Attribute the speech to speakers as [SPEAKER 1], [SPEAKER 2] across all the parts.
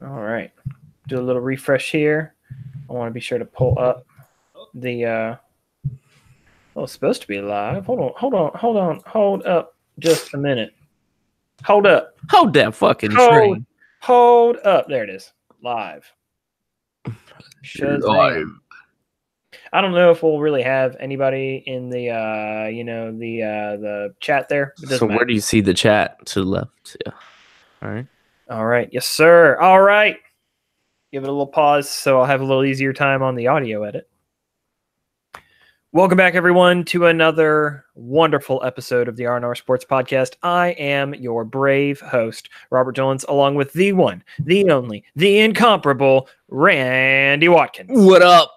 [SPEAKER 1] All right. Do a little refresh here. I want to be sure to pull up the it's supposed to be live. Hold up just a minute. Hold up.
[SPEAKER 2] Hold that fucking train.
[SPEAKER 1] Hold up. There it is. Live.
[SPEAKER 2] Live.
[SPEAKER 1] I don't know if we'll really have anybody in the the chat there.
[SPEAKER 2] So where do you see the chat? To the left. Yeah.
[SPEAKER 1] All right. Yes, sir. All right. Give it a little pause so I'll have a little easier time on the audio edit. Welcome back, everyone, to another wonderful episode of the R&R Sports Podcast. I am your brave host, Robert Jones, along with the one, the only, the incomparable Randy Watkins.
[SPEAKER 2] What up?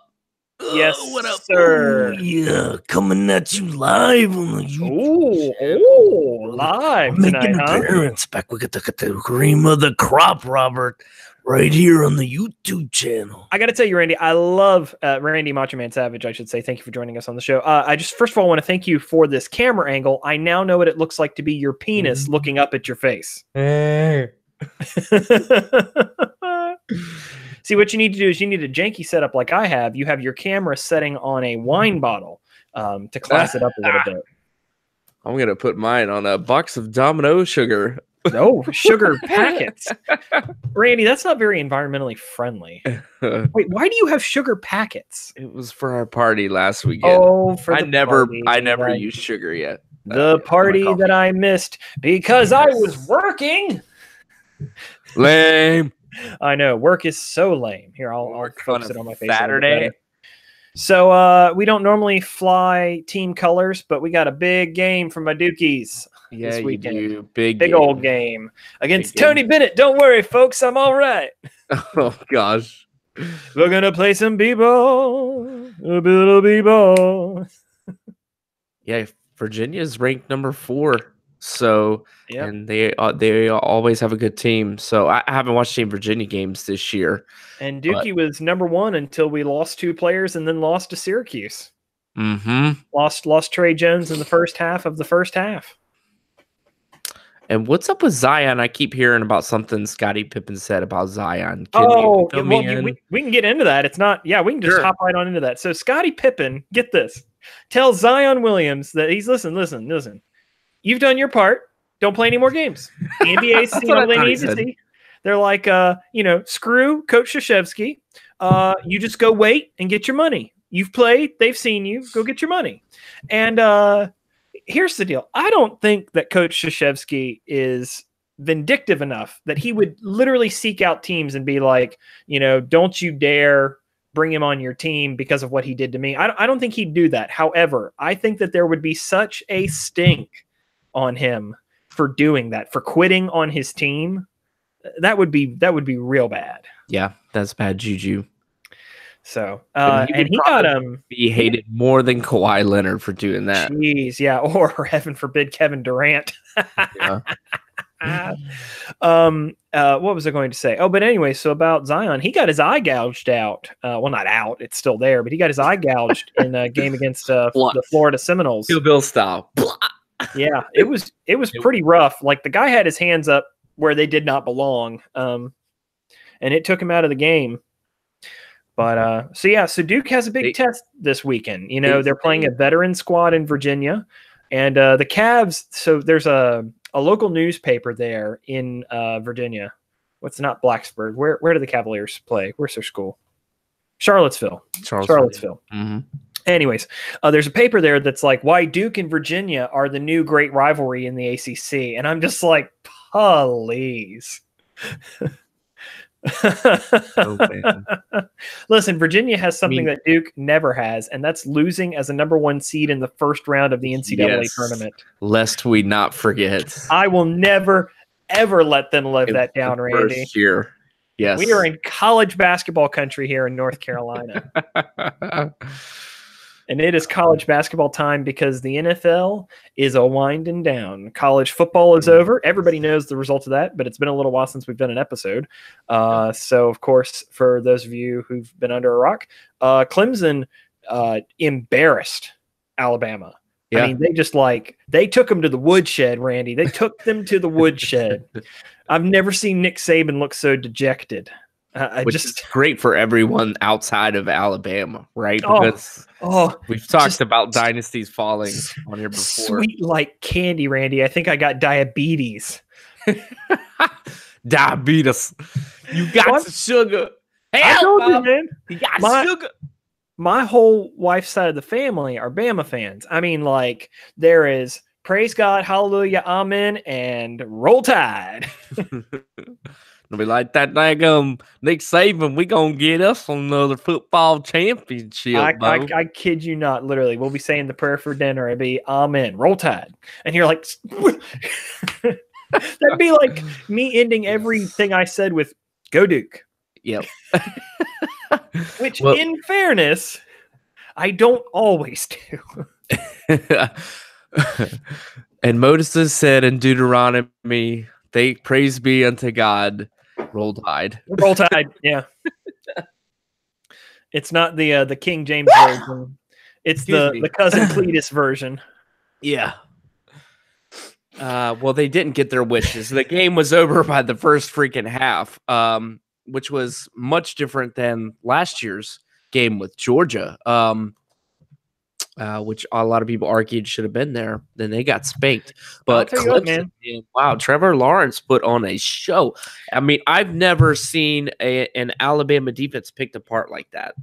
[SPEAKER 1] Yes,
[SPEAKER 2] what up,
[SPEAKER 1] sir?
[SPEAKER 2] Ooh, yeah, coming at you live on the YouTube channel.
[SPEAKER 1] Live
[SPEAKER 2] making
[SPEAKER 1] tonight,
[SPEAKER 2] an appearance back. We got the cream of the crop, Robert, right here on the YouTube channel.
[SPEAKER 1] I got to tell you, Randy, I love Randy Macho Man Savage, I should say. Thank you for joining us on the show. I just, first of all, want to thank you for this camera angle. I now know what it looks like to be your penis looking up at your face. See, what you need to do is you need a janky setup like I have. You have your camera setting on a wine bottle to class it up a little bit.
[SPEAKER 2] I'm going to put mine on a box of Domino sugar.
[SPEAKER 1] Oh, sugar packets. Randy, that's not very environmentally friendly. Wait, why do you have sugar packets?
[SPEAKER 2] It was for our party last weekend.
[SPEAKER 1] Oh, for the
[SPEAKER 2] I never used sugar yet.
[SPEAKER 1] The party that I missed because I was working.
[SPEAKER 2] Lame.
[SPEAKER 1] I know, work is so lame. Here, I'll focus it on my face.
[SPEAKER 2] Saturday.
[SPEAKER 1] So we don't normally fly team colors, but we got a big game from my Dukies.
[SPEAKER 2] Yeah,
[SPEAKER 1] this weekend.
[SPEAKER 2] You do. Big
[SPEAKER 1] old game against Tony Bennett. Don't worry, folks, I'm all right.
[SPEAKER 2] Oh gosh,
[SPEAKER 1] we're gonna play some b-ball, a bit of b-ball.
[SPEAKER 2] Yeah, Virginia's ranked number 4. So, and they always have a good team. So I haven't watched any Virginia games this year.
[SPEAKER 1] And Dookie was number 1 until we lost 2 players and then lost to Syracuse. Lost Trey Jones in the first half of the first half.
[SPEAKER 2] And what's up with Zion? I keep hearing about something Scottie Pippen said about Zion.
[SPEAKER 1] We can get into that. It's not, we can just hop right on into that. So Scottie Pippen, get this, tells Zion Williamson that he's, listen. You've done your part. Don't play any more games. The NBA's seen all they need to see. They're like, screw Coach Krzyzewski. You just go wait and get your money. You've played. They've seen you. Go get your money. And here's the deal. I don't think that Coach Krzyzewski is vindictive enough that he would literally seek out teams and be like, don't you dare bring him on your team because of what he did to me. I don't think he'd do that. However, I think that there would be such a stink on him for doing that, for quitting on his team. That would be real bad.
[SPEAKER 2] Yeah, that's bad juju.
[SPEAKER 1] So, and he got
[SPEAKER 2] be hated more than Kawhi Leonard for doing that.
[SPEAKER 1] Jeez, yeah, or heaven forbid, Kevin Durant.
[SPEAKER 2] Yeah.
[SPEAKER 1] What was I going to say? Oh, but anyway, so about Zion, he got his eye gouged out. Well, not out; it's still there, but he got his eye gouged in a game against the Florida Seminoles.
[SPEAKER 2] Kill Bill style.
[SPEAKER 1] Yeah, it was pretty rough. Like the guy had his hands up where they did not belong, and it took him out of the game. But so Duke has a big test this weekend. They're playing a veteran squad in Virginia, and the Cavs. So there's a local newspaper there in Virginia. What's not Blacksburg? Where do the Cavaliers play? Where's their school? Charlottesville.
[SPEAKER 2] Mm-hmm.
[SPEAKER 1] Anyways, there's a paper there that's like why Duke and Virginia are the new great rivalry in the ACC, and I'm just like, please. Listen, Virginia has something that Duke never has, and that's losing as a number 1 seed in the first round of the NCAA tournament.
[SPEAKER 2] Lest we not forget.
[SPEAKER 1] I will never, ever let them live that down, Randy.
[SPEAKER 2] First year. Yes.
[SPEAKER 1] We are in college basketball country here in North Carolina. And it is college basketball time because the NFL is a winding down. College football is over. Everybody knows the result of that, but it's been a little while since we've done an episode. So, of course, for those of you who've been under a rock, Clemson embarrassed Alabama Yeah. I mean, they took them to the woodshed, Randy. They took them to the woodshed. I've never seen Nick Saban look so dejected.
[SPEAKER 2] Which is great for everyone outside of Alabama, right? Because we've talked about dynasties falling on here before.
[SPEAKER 1] Sweet like candy, Randy. I think I got diabetes.
[SPEAKER 2] Diabetes. You got some sugar.
[SPEAKER 1] I told you, man.
[SPEAKER 2] You got sugar.
[SPEAKER 1] My whole wife's side of the family are Bama fans. I mean, like, there is praise God, hallelujah, amen, and roll tide.
[SPEAKER 2] It'll be like that daggum Nick Saban. We gonna get us another football championship.
[SPEAKER 1] I kid you not. Literally, we'll be saying the prayer for dinner. It'd be amen, roll tide, and you're like, that'd be like me ending everything I said with "Go Duke."
[SPEAKER 2] Yep.
[SPEAKER 1] Which, in fairness, I don't always do.
[SPEAKER 2] And Moses said in Deuteronomy, "They praise be unto God." Roll Tide.
[SPEAKER 1] Roll Tide, yeah. It's not the King James version. It's the cousin Cletus version.
[SPEAKER 2] Yeah. Well, they didn't get their wishes. The game was over by the first freaking half, which was much different than last year's game with Georgia, which a lot of people argued should have been there. Then they got spanked. But Clemson, wow, Trevor Lawrence put on a show. I mean, I've never seen an Alabama defense picked apart like that.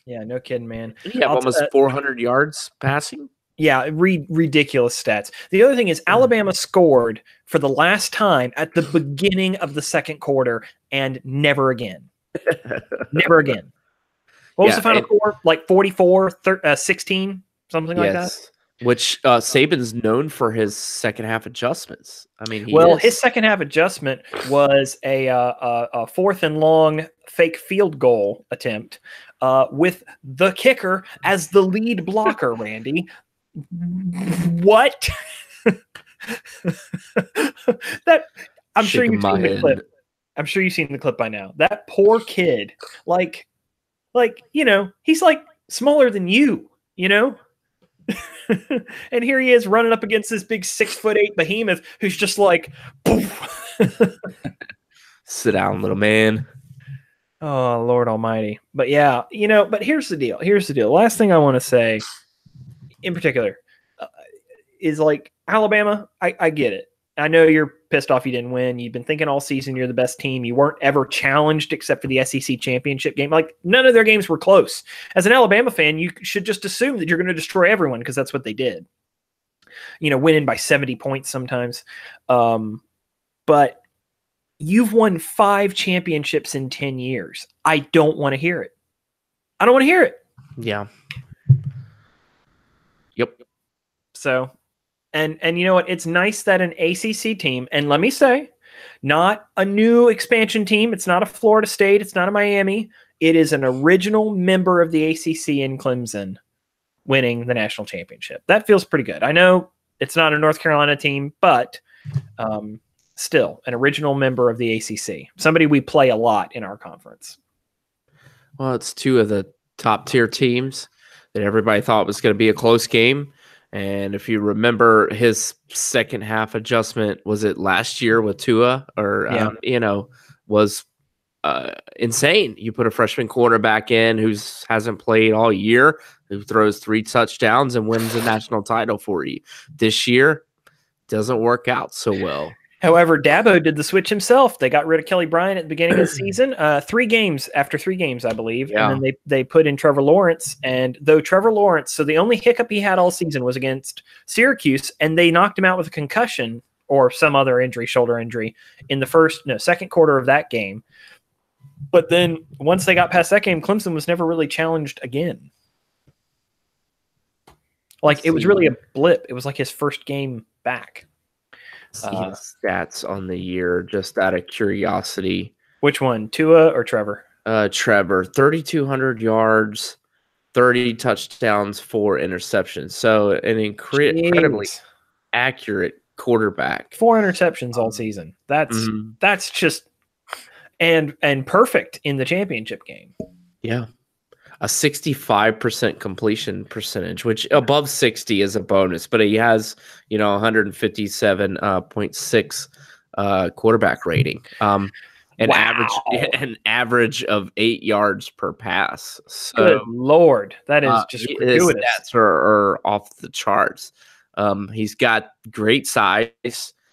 [SPEAKER 1] Yeah, no kidding, man.
[SPEAKER 2] He had almost 400 yards passing.
[SPEAKER 1] Yeah, ridiculous stats. The other thing is Alabama scored for the last time at the beginning of the second quarter and never again. Never again. What was the final score? Like 44-16, something like that?
[SPEAKER 2] Which Saban's known for his second half adjustments. I mean,
[SPEAKER 1] his second half adjustment was a fourth and long fake field goal attempt with the kicker as the lead blocker, Randy. What? I'm sure you've seen the clip. I'm sure you've seen the clip by now. That poor kid, like, he's like smaller than you, and here he is running up against this big 6'8" behemoth who's just like, poof.
[SPEAKER 2] Sit down, little man.
[SPEAKER 1] Oh, Lord Almighty. But yeah, but here's the deal. Last thing I want to say in particular is like Alabama. I get it. I know you're pissed off you didn't win. You've been thinking all season you're the best team. You weren't ever challenged except for the SEC championship game. Like, none of their games were close. As an Alabama fan, you should just assume that you're going to destroy everyone because that's what they did. Winning by 70 points sometimes. But you've won 5 championships in 10 years. I don't want to hear it. I don't want to hear it.
[SPEAKER 2] Yeah. Yep.
[SPEAKER 1] So... And you know what? It's nice that an ACC team, and let me say, not a new expansion team. It's not a Florida State. It's not a Miami. It is an original member of the ACC in Clemson winning the national championship. That feels pretty good. I know it's not a North Carolina team, but still an original member of the ACC. Somebody we play a lot in our conference.
[SPEAKER 2] Well, it's 2 of the top tier teams that everybody thought was going to be a close game. And if you remember his second half adjustment, was it last year with Tua was insane. You put a freshman quarterback in who hasn't played all year, who throws 3 touchdowns and wins a national title for you. This year doesn't work out so well.
[SPEAKER 1] However, Dabo did the switch himself. They got rid of Kelly Bryant at the beginning of the season. After 3 games, I believe. Yeah. And then they put in Trevor Lawrence. And though Trevor Lawrence, so the only hiccup he had all season was against Syracuse, and they knocked him out with a concussion or some other injury, shoulder injury, in the second quarter of that game. But then once they got past that game, Clemson was never really challenged again. Like, it was really a blip. It was like his first game back.
[SPEAKER 2] See his stats on the year, just out of curiosity.
[SPEAKER 1] Which one, Tua or Trevor?
[SPEAKER 2] Trevor, 3,200 yards, 30 touchdowns, 4 interceptions. So an incredibly accurate quarterback.
[SPEAKER 1] 4 interceptions all season. That's just and perfect in the championship game.
[SPEAKER 2] Yeah. a 65% completion percentage, which above 60 is a bonus, but he has, 157.6 quarterback rating. An average of 8 yards per pass. So
[SPEAKER 1] good Lord, that is just
[SPEAKER 2] his
[SPEAKER 1] gratuitous.
[SPEAKER 2] stats are off the charts. He's got great size,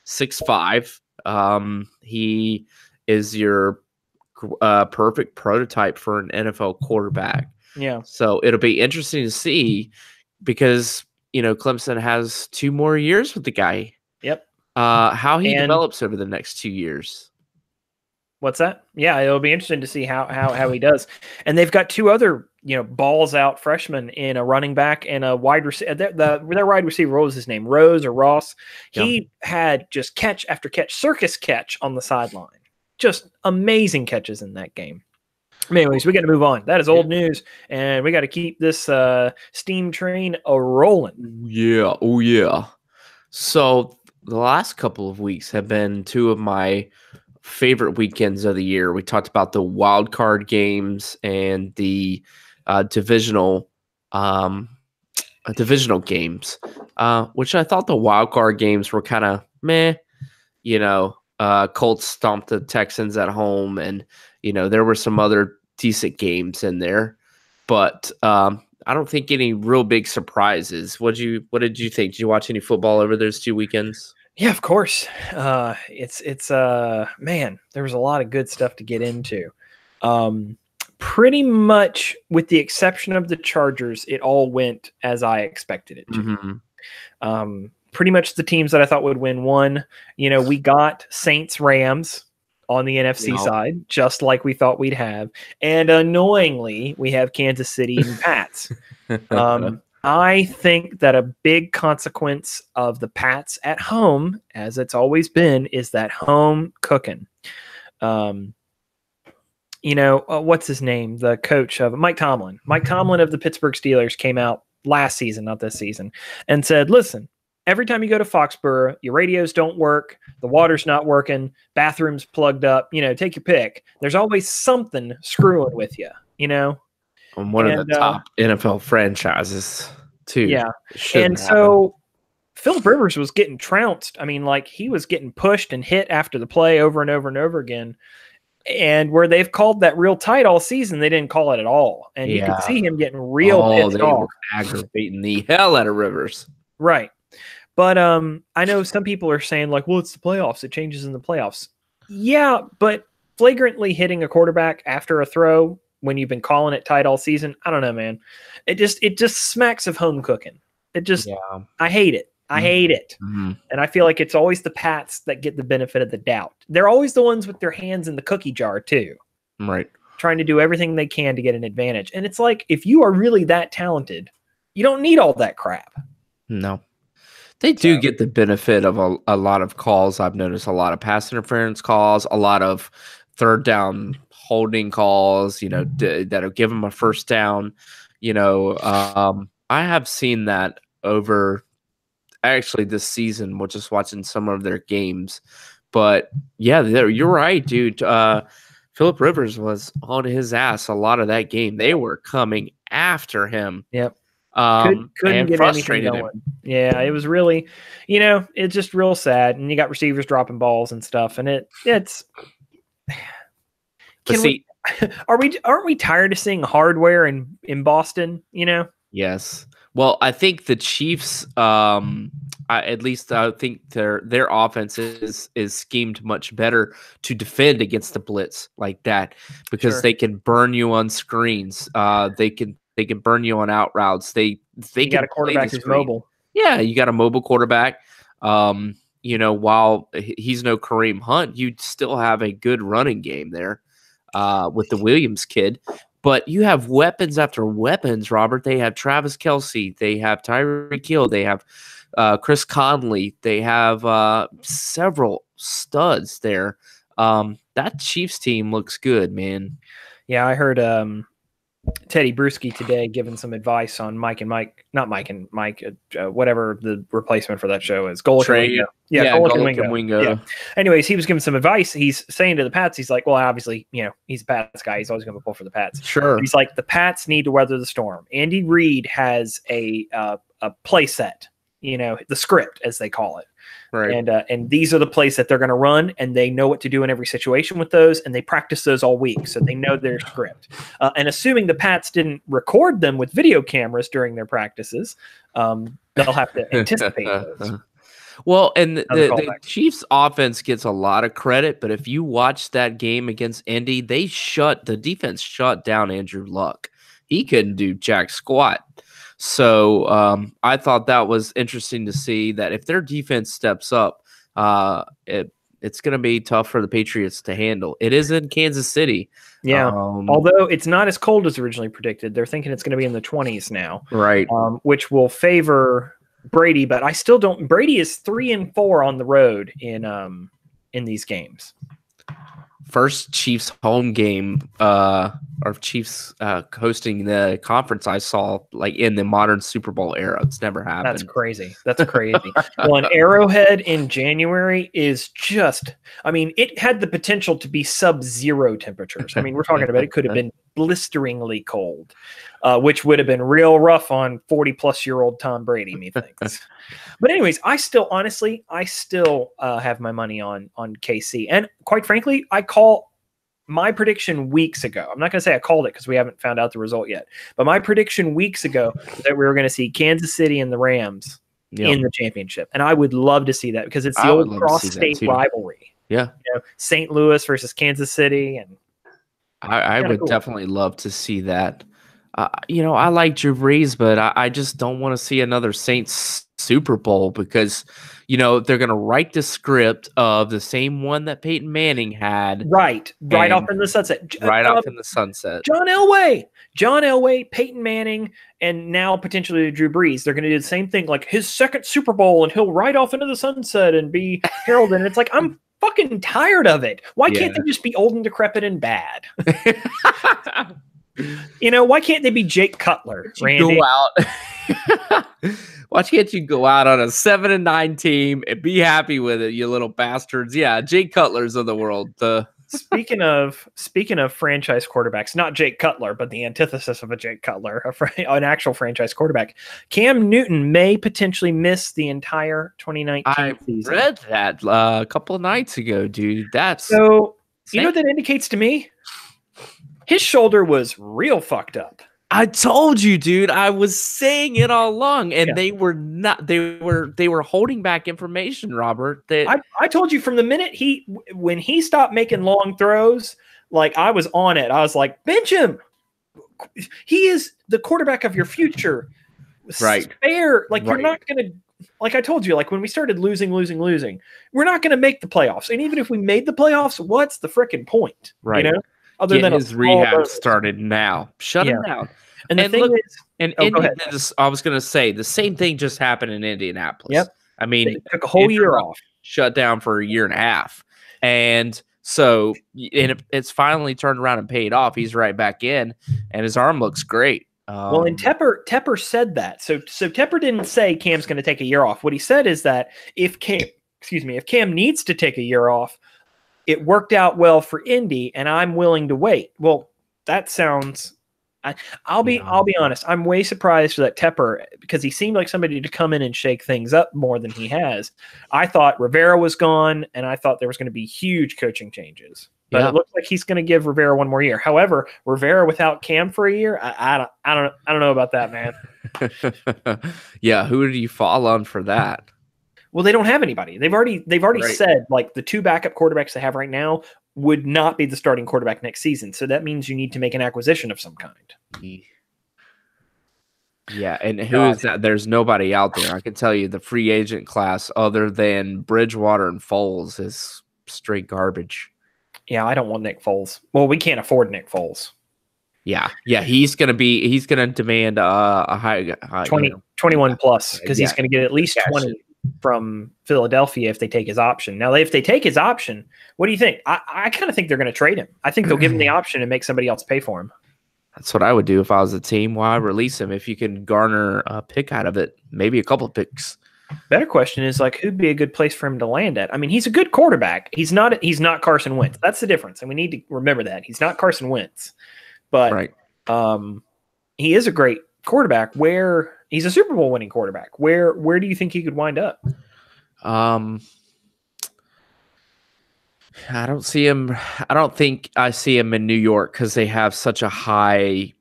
[SPEAKER 2] 6'5". He is your perfect prototype for an NFL quarterback.
[SPEAKER 1] Yeah.
[SPEAKER 2] So it'll be interesting to see because, Clemson has 2 more years with the guy.
[SPEAKER 1] Yep.
[SPEAKER 2] How he develops over the next 2 years.
[SPEAKER 1] What's that? Yeah, it'll be interesting to see how he does. And they've got 2 other, balls out freshmen in a running back and a wide receiver. Their wide receiver, what was his name? Rose or Ross? He had just catch after catch, circus catch on the sideline. Just amazing catches in that game. Anyways, we got to move on. That is old news, and we got to keep this steam train a-rolling.
[SPEAKER 2] Yeah. Oh, yeah. So the last couple of weeks have been 2 of my favorite weekends of the year. We talked about the wild card games and the divisional games, which I thought the wild card games were kind of meh. Colts stomped the Texans at home, and there were some other decent games in there, but I don't think any real big surprises. What did you think? Did you watch any football over those 2 weekends?
[SPEAKER 1] Yeah, of course. It's man, there was a lot of good stuff to get into. Pretty much with the exception of the Chargers, it all went as I expected it to.
[SPEAKER 2] Mm-hmm.
[SPEAKER 1] Pretty much the teams that I thought would win won. We got Saints Rams on the NFC side, just like we thought we'd have. And annoyingly, we have Kansas City and Pats. I think that a big consequence of the Pats at home, as it's always been, is that home cooking. What's his name? The coach of Mike Tomlin. Mike Tomlin of the Pittsburgh Steelers came out last season, not this season, and said, listen, every time you go to Foxborough, your radios don't work, the water's not working, bathrooms plugged up, take your pick. There's always something screwing with you,
[SPEAKER 2] On one of the top NFL franchises, too.
[SPEAKER 1] Yeah. And so Philip Rivers was getting trounced. I mean, like he was getting pushed and hit after the play over and over and over again. And where they've called that real tight all season, they didn't call it at all. And you could see him getting real pissed off.
[SPEAKER 2] Were aggravating the hell out of Rivers.
[SPEAKER 1] Right. But I know some people are saying like, well, it's the playoffs. It changes in the playoffs. Yeah, but flagrantly hitting a quarterback after a throw when you've been calling it tight all season, I don't know, man. It just smacks of home cooking. I hate it. I hate it. Mm-hmm. And I feel like it's always the Pats that get the benefit of the doubt. They're always the ones with their hands in the cookie jar too.
[SPEAKER 2] Right.
[SPEAKER 1] Trying to do everything they can to get an advantage. And it's like, if you are really that talented, you don't need all that crap.
[SPEAKER 2] No. They do get the benefit of a lot of calls. I've noticed a lot of pass interference calls, a lot of third down holding calls, that'll give them a first down. I have seen that over actually this season, we're just watching some of their games. But yeah, you're right, dude. Philip Rivers was on his ass a lot of that game. They were coming after him.
[SPEAKER 1] Yep.
[SPEAKER 2] Couldn't
[SPEAKER 1] get frustrated him. Yeah, it was really, it's just real sad. And you got receivers dropping balls and stuff. And it's aren't we tired of seeing hardware in Boston,
[SPEAKER 2] Yes. Well, I think the Chiefs, I think their offense is schemed much better to defend against the blitz like that because they can burn you on screens. They can burn you on out routes. They
[SPEAKER 1] got a quarterback who's mobile.
[SPEAKER 2] Yeah, you got a mobile quarterback. While he's no Kareem Hunt, you still have a good running game there with the Williams kid. But you have weapons after weapons, Robert. They have Travis Kelce. They have Tyreek Hill. They have Chris Conley. They have several studs there. That Chiefs team looks good, man.
[SPEAKER 1] Yeah, I heard Teddy Bruschi today giving some advice on not Mike and Mike, whatever the replacement for that show is. Golic and Wingo. Yeah, Golic and Wingo. Yeah. Anyways, he was giving some advice. He's saying to the Pats, he's like, well, obviously, he's a Pats guy. He's always going to pull for the Pats.
[SPEAKER 2] Sure.
[SPEAKER 1] He's like, the Pats need to weather the storm. Andy Reid has a play set, the script, as they call it.
[SPEAKER 2] Right.
[SPEAKER 1] And these are the plays that they're going to run, and they know what to do in every situation with those, and they practice those all week, so they know their script. And assuming the Pats didn't record them with video cameras during their practices, they'll have to anticipate those.
[SPEAKER 2] Well, and the Chiefs offense gets a lot of credit, but if you watch that game against Indy, the defense shut down Andrew Luck. He couldn't do jack squat. So I thought that was interesting to see that if their defense steps up, it's going to be tough for the Patriots to handle. It is in Kansas City.
[SPEAKER 1] Yeah. Although it's not as cold as originally predicted. They're thinking it's going to be in the 20s now.
[SPEAKER 2] Right.
[SPEAKER 1] Which will favor Brady, but I still don't. Brady is 3-4 on the road in these games.
[SPEAKER 2] First Chiefs home game, or Chiefs hosting the conference I saw like in the modern Super Bowl era. It's never happened.
[SPEAKER 1] That's crazy. Well, an Arrowhead in January is just, it had the potential to be sub-zero temperatures. We're talking about it could have been blisteringly cold, which would have been real rough on 40-plus-year-old Tom Brady, methinks. But anyways, I still have my money on KC. And quite frankly, I call my prediction weeks ago. I'm not going to say I called it because we haven't found out the result yet. But my prediction weeks ago was that we were going to see Kansas City and the Rams in the championship. And I would love to see that because it's the old cross-state rivalry.
[SPEAKER 2] Yeah.
[SPEAKER 1] St. Louis versus Kansas City. And
[SPEAKER 2] I would definitely love to see that. I like Drew Brees, but I just don't want to see another Saints Super Bowl because, they're going to write the script of the same one that Peyton Manning had.
[SPEAKER 1] Right off in the sunset.
[SPEAKER 2] Off in the sunset.
[SPEAKER 1] John Elway, Peyton Manning, and now potentially Drew Brees. They're going to do the same thing, like his second Super Bowl, and he'll ride off into the sunset and be heralded. And it's like, I'm fucking tired of it. Why can't they just be old and decrepit and bad? Why can't they be Jake Cutler, Randy?
[SPEAKER 2] Go out. Why can't you go out on a 7-9 team and be happy with it, you little bastards? Yeah, Jake Cutler's of the world.
[SPEAKER 1] Speaking of franchise quarterbacks, not Jake Cutler, but the antithesis of a Jake Cutler, an actual franchise quarterback, Cam Newton may potentially miss the entire 2019 season.
[SPEAKER 2] I read that a couple of nights ago, dude. That's
[SPEAKER 1] so. You know what that indicates to me? His shoulder was real fucked up.
[SPEAKER 2] I told you, dude. I was saying it all along, and they were not. They were holding back information, Robert.
[SPEAKER 1] I told you from the minute when he stopped making long throws, like I was on it. I was like, bench him. He is the quarterback of your future.
[SPEAKER 2] Right.
[SPEAKER 1] Spare. Like you're not gonna. Like I told you, like when we started losing, we're not gonna make the playoffs. And even if we made the playoffs, what's the frickin' point?
[SPEAKER 2] Right.
[SPEAKER 1] Other than
[SPEAKER 2] his rehab started now. Shut him down.
[SPEAKER 1] And the thing
[SPEAKER 2] is, I was going to say the same thing just happened in Indianapolis.
[SPEAKER 1] Yep.
[SPEAKER 2] They
[SPEAKER 1] took a whole year off,
[SPEAKER 2] shut down for a year and a half, and so it's finally turned around and paid off. He's right back in, and his arm looks great.
[SPEAKER 1] Well, and Tepper said that. So Tepper didn't say Cam's going to take a year off. What he said is that if Cam needs to take a year off, it worked out well for Indy, and I'm willing to wait. Well, that sounds. I'll be honest. I'm way surprised that Tepper, because he seemed like somebody to come in and shake things up more than he has. I thought Rivera was gone, and I thought there was going to be huge coaching changes. But it looks like he's going to give Rivera one more year. However, Rivera without Cam for a year, I don't know about that, man.
[SPEAKER 2] Yeah, who do you fall on for that?
[SPEAKER 1] Well, they don't have anybody. They've already said like the two backup quarterbacks they have right now would not be the starting quarterback next season. So that means you need to make an acquisition of some kind.
[SPEAKER 2] Yeah, and who is that? There's nobody out there. I can tell you the free agent class other than Bridgewater and Foles is straight garbage.
[SPEAKER 1] Yeah, I don't want Nick Foles. Well, we can't afford Nick Foles.
[SPEAKER 2] Yeah, he's gonna demand a high
[SPEAKER 1] 21 plus because he's gonna get at least 20 from Philadelphia if they take his option. Now, if they take his option, what do you think? I kind of think they're going to trade him. I think they'll give him the option and make somebody else pay for him.
[SPEAKER 2] That's what I would do if I was a team. Why release him if you can garner a pick out of it? Maybe a couple of picks.
[SPEAKER 1] Better question is like who'd be a good place for him to land at? I mean, he's a good quarterback. He's not Carson Wentz. That's the difference, and we need to remember that he's not Carson Wentz, but
[SPEAKER 2] right.
[SPEAKER 1] He is a great quarterback. Where he's a Super Bowl winning quarterback. Where do you think he could wind up?
[SPEAKER 2] I don't see him. I don't think I see him in New York because they have such a high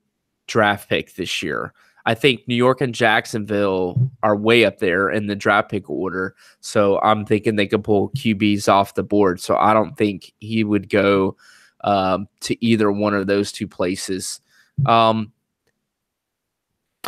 [SPEAKER 2] draft pick this year. I think New York and Jacksonville are way up there in the draft pick order. So I'm thinking they could pull QBs off the board. So I don't think he would go to either one of those two places.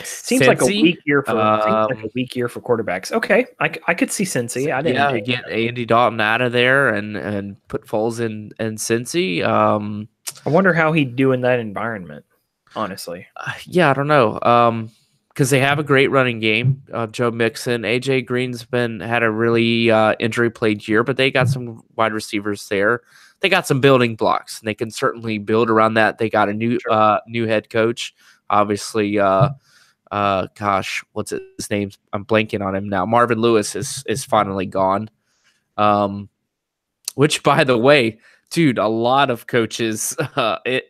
[SPEAKER 1] Seems like a weak year for quarterbacks. Okay, I could see Cincy. I didn't
[SPEAKER 2] get Andy Dalton out of there and put Foles in Cincy.
[SPEAKER 1] I wonder how he'd do in that environment. Honestly,
[SPEAKER 2] I don't know. Because they have a great running game. Joe Mixon, AJ Green's had a really injury-plagued year, but they got some wide receivers there. They got some building blocks, and they can certainly build around that. They got a new head coach, obviously. What's his name? I'm blanking on him now. Marvin Lewis is finally gone. Which, by the way, dude, a lot of coaches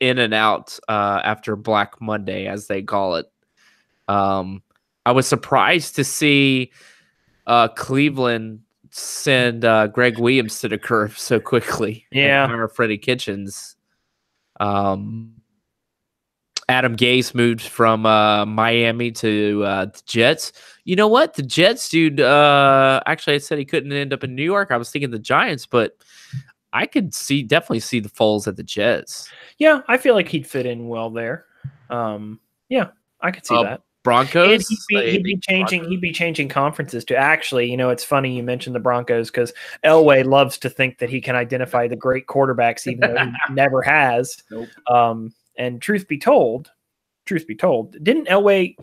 [SPEAKER 2] in and out after Black Monday, as they call it. I was surprised to see Cleveland send Greg Williams to the curb so quickly.
[SPEAKER 1] Yeah,
[SPEAKER 2] Freddie Kitchens. Adam Gase moved from Miami to the Jets. You know what? The Jets, dude, actually I said he couldn't end up in New York. I was thinking the Giants, but I could definitely see the Foles at the Jets.
[SPEAKER 1] Yeah, I feel like he'd fit in well there. Yeah, I could see that.
[SPEAKER 2] Broncos?
[SPEAKER 1] And he'd be changing conferences to actually, it's funny you mentioned the Broncos because Elway loves to think that he can identify the great quarterbacks even though he never has.
[SPEAKER 2] Nope.
[SPEAKER 1] And truth be told, didn't Elway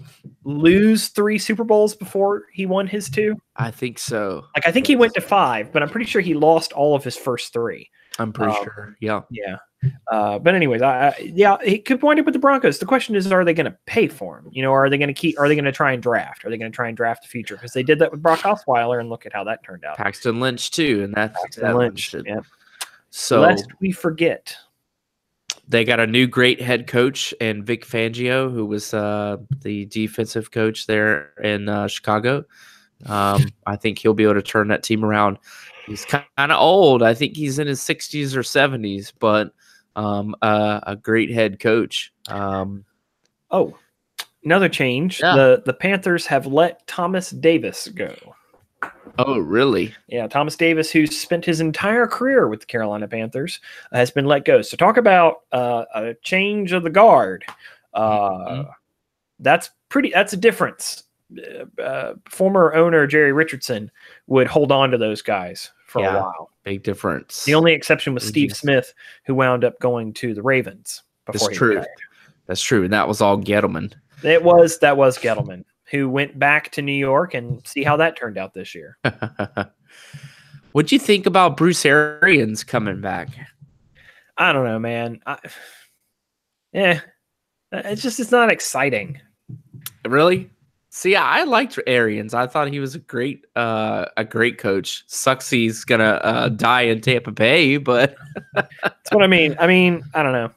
[SPEAKER 1] lose 3 Super Bowls before he won his 2?
[SPEAKER 2] I think so.
[SPEAKER 1] I think he went to 5, but I'm pretty sure he lost all of his first 3.
[SPEAKER 2] I'm pretty sure. Yeah.
[SPEAKER 1] Yeah. But anyways, he could wind up with the Broncos. The question is, are they going to pay for him? Are they going to try and draft? Are they going to try and draft the future? Because they did that with Brock Osweiler, and look at how that turned out.
[SPEAKER 2] Paxton Lynch too, and that's
[SPEAKER 1] Paxton Lynch. Yeah.
[SPEAKER 2] So
[SPEAKER 1] lest we forget,
[SPEAKER 2] they got a new great head coach and Vic Fangio, who was the defensive coach there in Chicago. I think he'll be able to turn that team around. He's kind of old. I think he's in his 60s or 70s, but a great head coach.
[SPEAKER 1] Another change. Yeah. The Panthers have let Thomas Davis go.
[SPEAKER 2] Oh, really?
[SPEAKER 1] Yeah, Thomas Davis, who's spent his entire career with the Carolina Panthers, has been let go. So talk about a change of the guard. That's a difference. Former owner Jerry Richardson would hold on to those guys for a while.
[SPEAKER 2] Big difference.
[SPEAKER 1] The only exception was Steve Smith, who wound up going to the Ravens before he retired.
[SPEAKER 2] That's true. And that was all Gettleman.
[SPEAKER 1] That was Gettleman, who went back to New York, and see how that turned out this year.
[SPEAKER 2] What'd you think about Bruce Arians coming back?
[SPEAKER 1] I don't know, man. It's not exciting.
[SPEAKER 2] Really? See, I liked Arians. I thought he was a great coach. Sucks he's gonna die in Tampa Bay, but
[SPEAKER 1] that's what I mean. I don't know.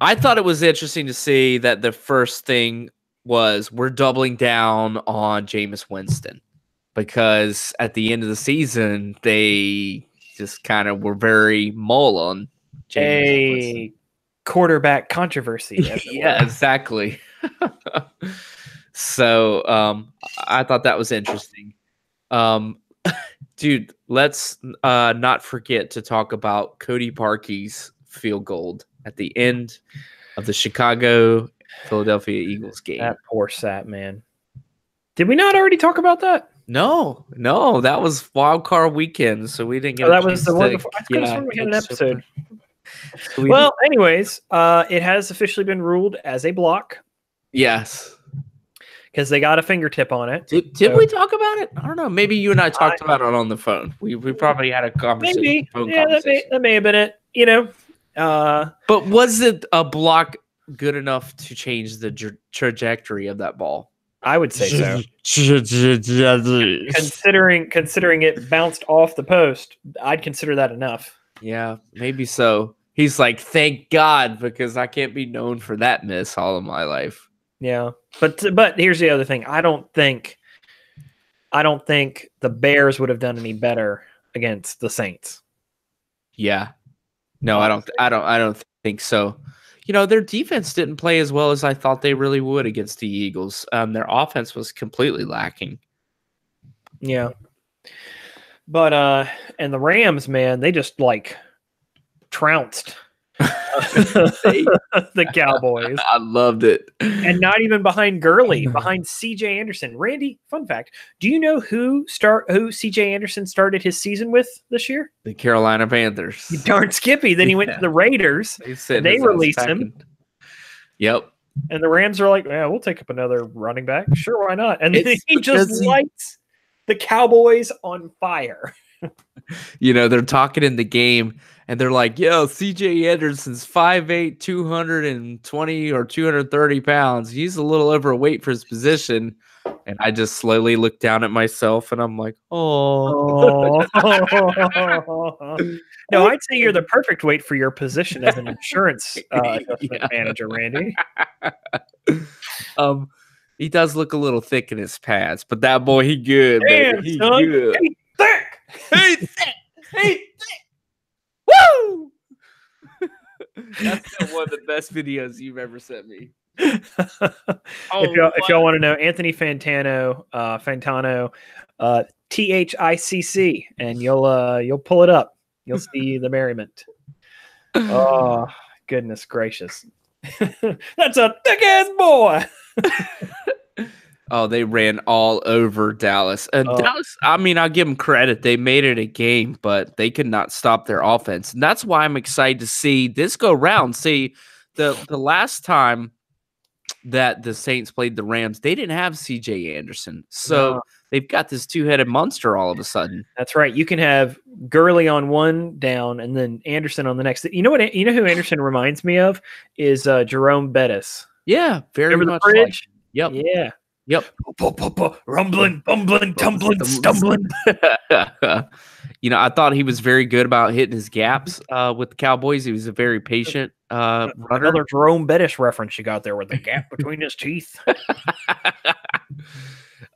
[SPEAKER 2] I thought it was interesting to see that the first thing was we're doubling down on Jameis Winston, because at the end of the season they just kind of were very mull on Jameis Winston.
[SPEAKER 1] Quarterback controversy.
[SPEAKER 2] Yeah, exactly. So I thought that was interesting. Dude, let's not forget to talk about Cody Parkey's field goal at the end of the Chicago-Philadelphia Eagles game.
[SPEAKER 1] That poor sap, man. Did we not already talk about that?
[SPEAKER 2] No, that was Wild Card Weekend, so we didn't get.
[SPEAKER 1] That was the one before. I could have sworn we had an episode. Well, anyways, it has officially been ruled as a block.
[SPEAKER 2] Yes.
[SPEAKER 1] Because they got a fingertip on it.
[SPEAKER 2] Did we talk about it? I don't know. Maybe you and I talked about it on the phone. We probably had a conversation.
[SPEAKER 1] Maybe. Yeah, that may have been it.
[SPEAKER 2] But was it a block good enough to change the trajectory of that ball?
[SPEAKER 1] I would say so. Considering it bounced off the post, I'd consider that enough.
[SPEAKER 2] Yeah, maybe so. He's like, thank God, because I can't be known for that miss all of my life.
[SPEAKER 1] Yeah, but here's the other thing. I don't think the Bears would have done any better against the Saints.
[SPEAKER 2] Yeah, no, I don't think so. Their defense didn't play as well as I thought they really would against the Eagles. Their offense was completely lacking.
[SPEAKER 1] Yeah. But and the Rams, man, they just like trounced the Cowboys.
[SPEAKER 2] I loved it.
[SPEAKER 1] And not even behind Gurley, behind CJ Anderson. Randy, fun fact, do you know who CJ Anderson started his season with this year?
[SPEAKER 2] The Carolina Panthers.
[SPEAKER 1] You darn Skippy. Then he went to the Raiders. They released him.
[SPEAKER 2] Yep.
[SPEAKER 1] And the Rams are like, yeah, we'll take up another running back. Sure, why not? And then he just lights the Cowboys on fire.
[SPEAKER 2] They're talking in the game, and they're like, yo, CJ Anderson's 5'8", 220 or 230 pounds. He's a little overweight for his position. And I just slowly look down at myself, and I'm like, oh.
[SPEAKER 1] No, I'd say you're the perfect weight for your position as an insurance manager, Randy.
[SPEAKER 2] He does look a little thick in his pads, but that boy, he good.
[SPEAKER 1] Damn,
[SPEAKER 2] baby. He
[SPEAKER 1] son.
[SPEAKER 2] good.
[SPEAKER 1] He thick.
[SPEAKER 2] He thick. He thick.
[SPEAKER 1] Woo!
[SPEAKER 2] That's one of the best videos you've ever sent me.
[SPEAKER 1] If y'all want to know, Anthony Fantano, THICC, and you'll pull it up. You'll see the merriment. Oh, goodness gracious. That's a thick ass boy.
[SPEAKER 2] Oh, they ran all over Dallas. And Dallas, I mean, I'll give them credit. They made it a game, but they could not stop their offense. And that's why I'm excited to see this go round. See, the last time that the Saints played the Rams, they didn't have CJ Anderson. So they've got this two-headed monster all of a sudden.
[SPEAKER 1] That's right. You can have Gurley on one down and then Anderson on the next. You know who Anderson reminds me of is Jerome Bettis.
[SPEAKER 2] Yeah, very
[SPEAKER 1] Remember
[SPEAKER 2] much.
[SPEAKER 1] The Bridge?
[SPEAKER 2] Yep.
[SPEAKER 1] Yeah.
[SPEAKER 2] Yep.
[SPEAKER 1] Rumbling, bumbling, tumbling, stumbling.
[SPEAKER 2] I thought he was very good about hitting his gaps with the Cowboys. He was a very patient runner.
[SPEAKER 1] Another Jerome Bettis reference you got there with the gap between his teeth.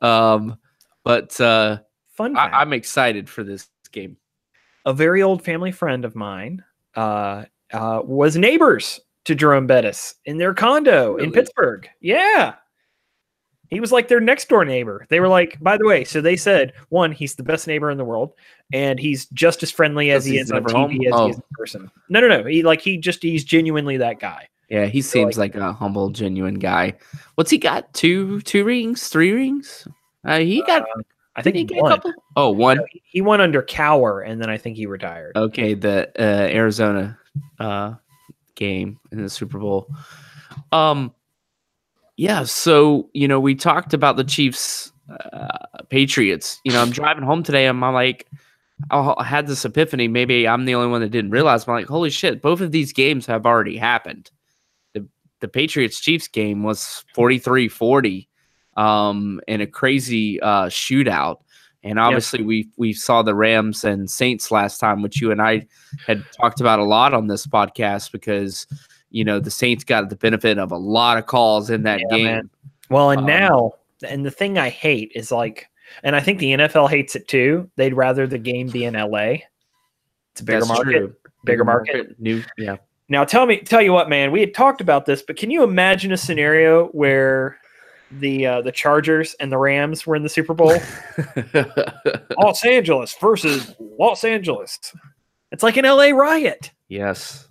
[SPEAKER 2] But
[SPEAKER 1] fun fact,
[SPEAKER 2] I'm excited for this game.
[SPEAKER 1] A very old family friend of mine was neighbors to Jerome Bettis in their condo in Pittsburgh. Yeah. He was like their next door neighbor. They were like, by the way, so they said, one, he's the best neighbor in the world, and he's just as friendly as he is on TV as he is in person. No. He's genuinely that guy.
[SPEAKER 2] Yeah, he seems like a humble, genuine guy. What's he got? Two rings? 3 rings? He got.
[SPEAKER 1] I think he
[SPEAKER 2] got
[SPEAKER 1] won.
[SPEAKER 2] A couple. Oh, one.
[SPEAKER 1] He won under Cower, and then I think he retired.
[SPEAKER 2] Okay, the Arizona game in the Super Bowl. Yeah, so, we talked about the Chiefs, Patriots. I'm driving home today, and I'm like, I had this epiphany. Maybe I'm the only one that didn't realize. I'm like, holy shit, both of these games have already happened. The Patriots-Chiefs game was 43-40 in a crazy shootout. And obviously, we saw the Rams and Saints last time, which you and I had talked about a lot on this podcast because – the Saints got the benefit of a lot of calls in that game. Man.
[SPEAKER 1] Well, and now, and the thing I hate is and I think the NFL hates it too. They'd rather the game be in LA. It's a bigger market. Bigger market.
[SPEAKER 2] New, yeah.
[SPEAKER 1] Now tell you what, man, we had talked about this, but can you imagine a scenario where the Chargers and the Rams were in the Super Bowl? Los Angeles versus Los Angeles. It's like an LA riot.
[SPEAKER 2] Yes.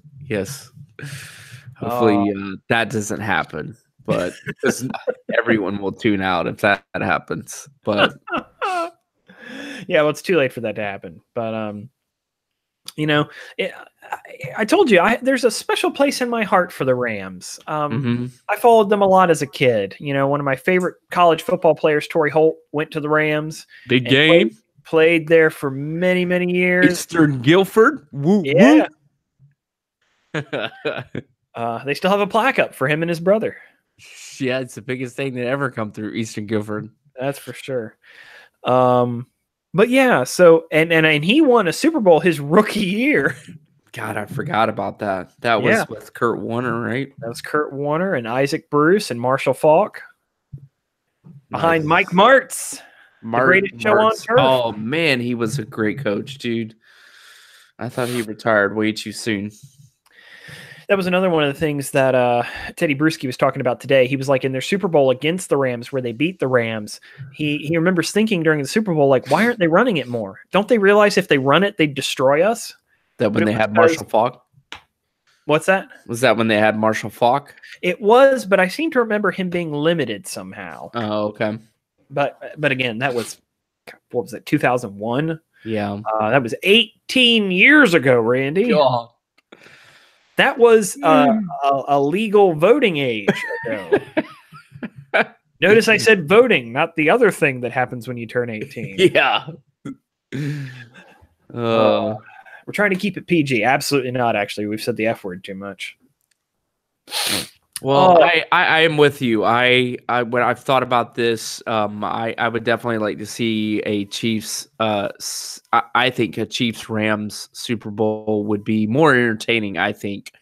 [SPEAKER 2] Hopefully that doesn't happen, but everyone will tune out if that happens. But
[SPEAKER 1] yeah, well, it's too late for that to happen. But I told you there's a special place in my heart for the Rams. I followed them a lot as a kid. One of my favorite college football players, Torrey Holt, went to the Rams.
[SPEAKER 2] Big game.
[SPEAKER 1] Played there for many, many years.
[SPEAKER 2] Eastern Guilford. Woo,
[SPEAKER 1] yeah.
[SPEAKER 2] woo.
[SPEAKER 1] They still have a plaque up for him and his brother.
[SPEAKER 2] Yeah, it's the biggest thing that ever come through Eastern Guilford.
[SPEAKER 1] That's for sure. But yeah, so and he won a Super Bowl his rookie year.
[SPEAKER 2] God, I forgot about that. That was with Kurt Warner, right?
[SPEAKER 1] That was Kurt Warner and Isaac Bruce and Marshall Faulk. Behind Mike Martz. The greatest show on turf.
[SPEAKER 2] Oh man, he was a great coach, dude. I thought he retired way too soon.
[SPEAKER 1] That was another one of the things that Teddy Bruschi was talking about today. He was like in their Super Bowl against the Rams where they beat the Rams. He remembers thinking during the Super Bowl, like, why aren't they running it more? Don't they realize if they run it, they'd destroy us?
[SPEAKER 2] That when they had Marshall Faulk?
[SPEAKER 1] What's that? Was
[SPEAKER 2] that when they had Marshall Faulk?
[SPEAKER 1] It was, but I seem to remember him being limited somehow.
[SPEAKER 2] Oh, okay.
[SPEAKER 1] But again, that was, what was it, 2001?
[SPEAKER 2] Yeah.
[SPEAKER 1] That was 18 years ago, Randy.
[SPEAKER 2] God.
[SPEAKER 1] That was a legal voting age ago. Notice I said voting, not the other thing that happens when you turn 18.
[SPEAKER 2] Yeah.
[SPEAKER 1] We're trying to keep it PG. Absolutely not, actually. We've said the F word too much.
[SPEAKER 2] Well, I am with you. When I've thought about this, I would definitely like to see a Chiefs. I think a Chiefs Rams Super Bowl would be more entertaining. I think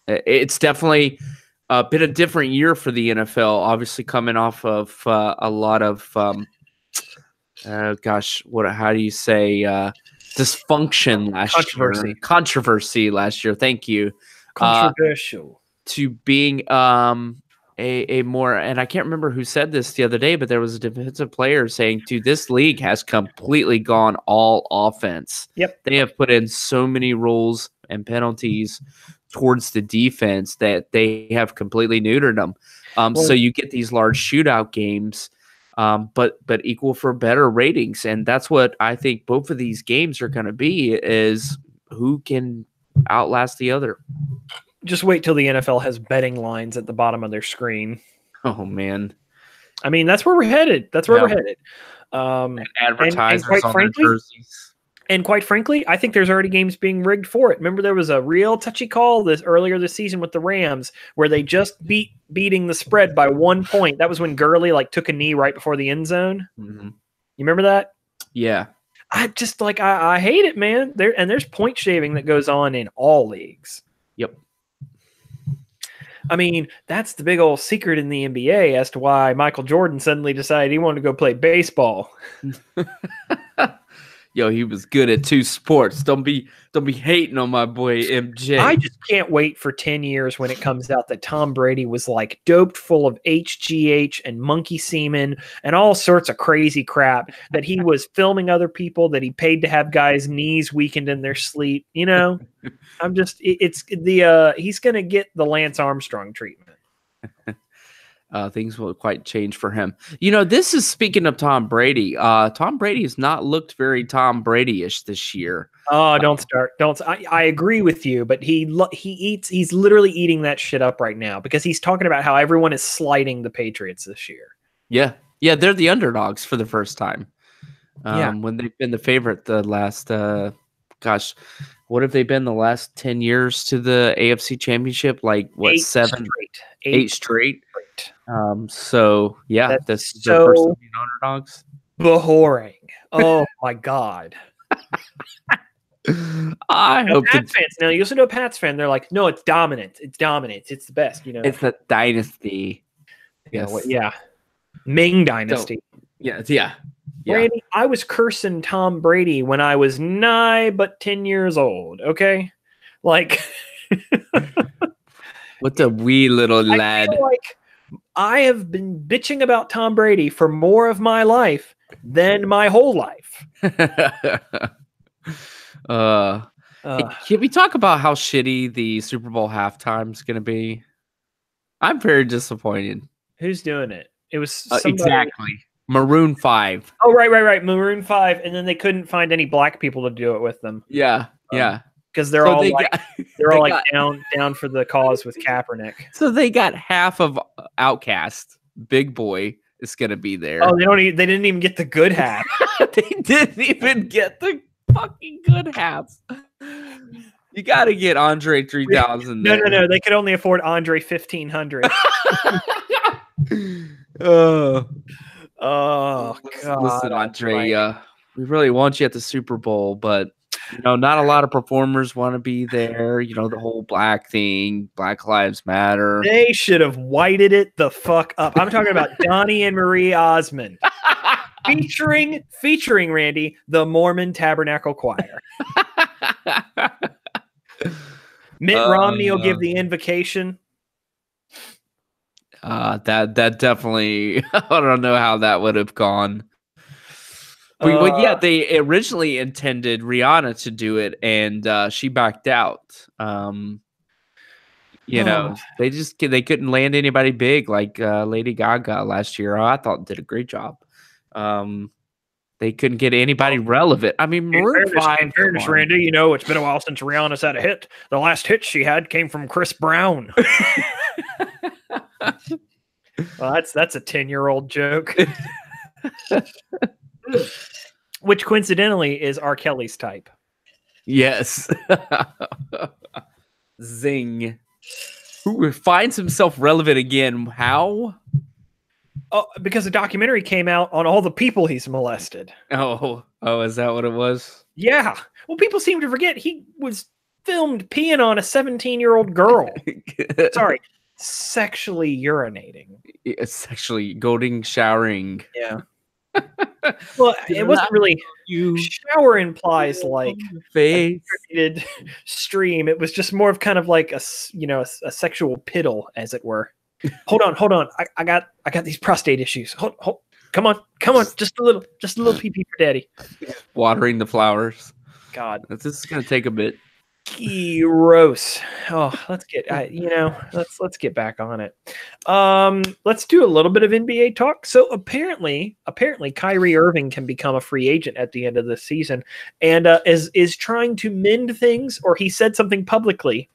[SPEAKER 2] it's definitely been a different year for the NFL. Obviously, coming off of a lot of how do you say dysfunction last year? Controversy last year. Thank you.
[SPEAKER 1] Controversial.
[SPEAKER 2] To being a more, and I can't remember who said this the other day, but there was a defensive player saying, dude, this league has completely gone all offense.
[SPEAKER 1] Yep.
[SPEAKER 2] They have put in so many rules and penalties towards the defense that they have completely neutered them. So you get these large shootout games, but equal for better ratings. And that's what I think both of these games are going to be, is who can outlast the other.
[SPEAKER 1] Just wait till the NFL has betting lines at the bottom of their screen.
[SPEAKER 2] Oh, man.
[SPEAKER 1] I mean, that's where we're headed. That's where we're headed.
[SPEAKER 2] And advertisers on their jerseys.
[SPEAKER 1] And quite frankly, I think there's already games being rigged for it. Remember, there was a real touchy call earlier this season with the Rams where they just beating the spread by 1 point. That was when Gurley took a knee right before the end zone.
[SPEAKER 2] Mm-hmm.
[SPEAKER 1] You remember that?
[SPEAKER 2] Yeah.
[SPEAKER 1] I just I hate it, man. There's point shaving that goes on in all leagues.
[SPEAKER 2] Yep.
[SPEAKER 1] I mean, that's the big old secret in the NBA as to why Michael Jordan suddenly decided he wanted to go play baseball.
[SPEAKER 2] Yo, he was good at two sports. Don't be hating on my boy MJ.
[SPEAKER 1] I just can't wait for 10 years when it comes out that Tom Brady was doped full of HGH and monkey semen and all sorts of crazy crap, that he was filming other people, that he paid to have guys' knees weakened in their sleep. You know, he's going to get the Lance Armstrong treatment.
[SPEAKER 2] Things will quite change for him. You know, this is speaking of Tom Brady. Tom Brady has not looked very Tom Brady-ish this year.
[SPEAKER 1] Oh, don't start. I agree with you, but he's literally eating that shit up right now because he's talking about how everyone is slighting the Patriots this year.
[SPEAKER 2] Yeah. Yeah, they're the underdogs for the first time. When they've been the favorite the last what have they been the last 10 years to the AFC Championship? Eight straight. So yeah, this is their first time being underdogs.
[SPEAKER 1] Boring. Oh my God.
[SPEAKER 2] I hope
[SPEAKER 1] Pats fans now. You listen to a Pats fan, they're like, "No, it's dominant. It's dominant. It's the best." You know,
[SPEAKER 2] it's a dynasty.
[SPEAKER 1] Yes. Yeah. Ming dynasty.
[SPEAKER 2] Yeah.
[SPEAKER 1] Randy, I was cursing Tom Brady when I was nigh but 10 years old. Okay, what
[SPEAKER 2] a wee little lad.
[SPEAKER 1] I have been bitching about Tom Brady for more of my life than my whole life.
[SPEAKER 2] Can we talk about how shitty the Super Bowl halftime is going to be? I'm very disappointed.
[SPEAKER 1] Who's doing it? It was
[SPEAKER 2] exactly Maroon 5.
[SPEAKER 1] Oh, right. Maroon 5, and then they couldn't find any black people to do it with them.
[SPEAKER 2] Yeah.
[SPEAKER 1] Because they're all down for the cause with Kaepernick.
[SPEAKER 2] So they got half of Outkast. Big Boy is going to be there.
[SPEAKER 1] Oh, they didn't even get the good half.
[SPEAKER 2] They didn't even get the fucking good half. You got to get Andre 3000.
[SPEAKER 1] No. They could only afford Andre 1500.
[SPEAKER 2] Oh,
[SPEAKER 1] God.
[SPEAKER 2] Listen, Andre, we really want you at the Super Bowl, but not a lot of performers want to be there. The whole black thing, Black Lives Matter.
[SPEAKER 1] They should have whited it the fuck up. I'm talking about Donnie and Marie Osmond. featuring Randy, the Mormon Tabernacle Choir. Mitt Romney will give the invocation.
[SPEAKER 2] That definitely, I don't know how that would have gone. But yeah, they originally intended Rihanna to do it, and she backed out. They couldn't land anybody big like Lady Gaga last year. I thought did a great job. They couldn't get anybody relevant. I mean, Maroon 5.
[SPEAKER 1] In fairness, Randy, it's been a while since Rihanna's had a hit. The last hit she had came from Chris Brown. Well, that's a 10-year-old joke. Which coincidentally is R. Kelly's type.
[SPEAKER 2] Yes. Zing. Who finds himself relevant again? How?
[SPEAKER 1] Oh, because a documentary came out on all the people he's molested.
[SPEAKER 2] Oh, is that what it was?
[SPEAKER 1] Yeah. Well, people seem to forget he was filmed peeing on a 17-year-old girl. Sorry, sexually urinating.
[SPEAKER 2] Sexually goading, showering.
[SPEAKER 1] Yeah. Well, it wasn't really. Shower implies like a distributed stream. It was just more of kind of like a sexual piddle, as it were. Hold on. I got these prostate issues. Hold. Come on. Just a little pee pee for daddy.
[SPEAKER 2] Watering the flowers.
[SPEAKER 1] God,
[SPEAKER 2] this is gonna take a bit.
[SPEAKER 1] Gross. Oh, let's get back on it. Let's do a little bit of NBA talk. So apparently Kyrie Irving can become a free agent at the end of the season, and is trying to mend things, or he said something publicly